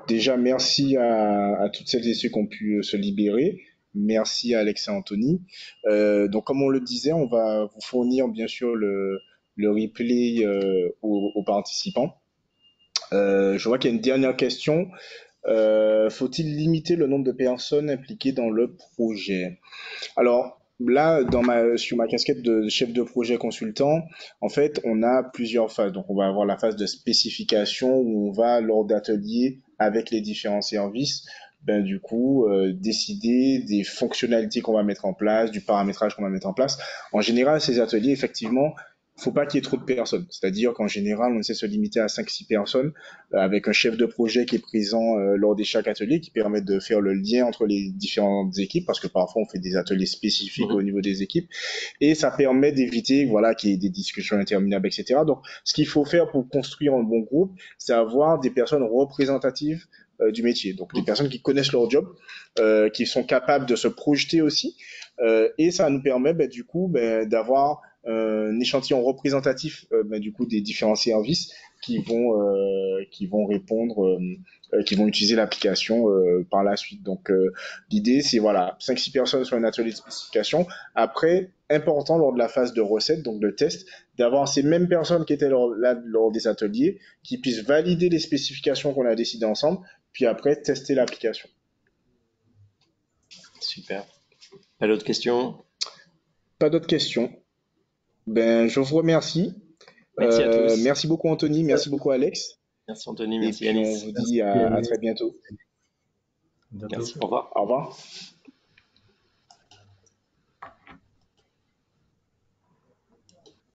déjà merci à toutes celles et ceux qui ont pu se libérer. Merci à Alex et Anthony. Donc comme on le disait, on va vous fournir bien sûr le replay aux participants. Je vois qu'il y a une dernière question. Faut-il limiter le nombre de personnes impliquées dans le projet? Alors là, sur ma casquette de chef de projet consultant, en fait, on a plusieurs phases. Donc, on va avoir la phase de spécification où on va, lors d'ateliers avec les différents services, ben, du coup, décider des fonctionnalités qu'on va mettre en place, du paramétrage qu'on va mettre en place. En général, ces ateliers, effectivement, faut pas qu'il y ait trop de personnes. C'est-à-dire qu'en général, on essaie de se limiter à 5 6 personnes, avec un chef de projet qui est présent lors de chaque atelier, qui permet de faire le lien entre les différentes équipes, parce que parfois on fait des ateliers spécifiques au Mhm. niveau des équipes, et ça permet d'éviter, voilà, qu'il y ait des discussions interminables, etc. Donc, ce qu'il faut faire pour construire un bon groupe, c'est avoir des personnes représentatives du métier, donc des personnes qui connaissent leur job, qui sont capables de se projeter aussi, et ça nous permet, du coup, d'avoir un échantillon représentatif, du coup, des différents services qui vont répondre, qui vont utiliser l'application par la suite. Donc l'idée c'est voilà 5 6 personnes sur un atelier de spécification. Après, important lors de la phase de recette, donc de test, d'avoir ces mêmes personnes qui étaient là lors des ateliers, qui puissent valider les spécifications qu'on a décidées ensemble, puis après tester l'application. Super. Pas d'autres questions? Pas d'autres questions. Ben je vous remercie. Merci à tous. Merci beaucoup Anthony, merci beaucoup Alex, Merci Anthony, et merci puis on Alice. vous Merci dit à Yannick. très bientôt. À bientôt. Merci. Au revoir. Au revoir.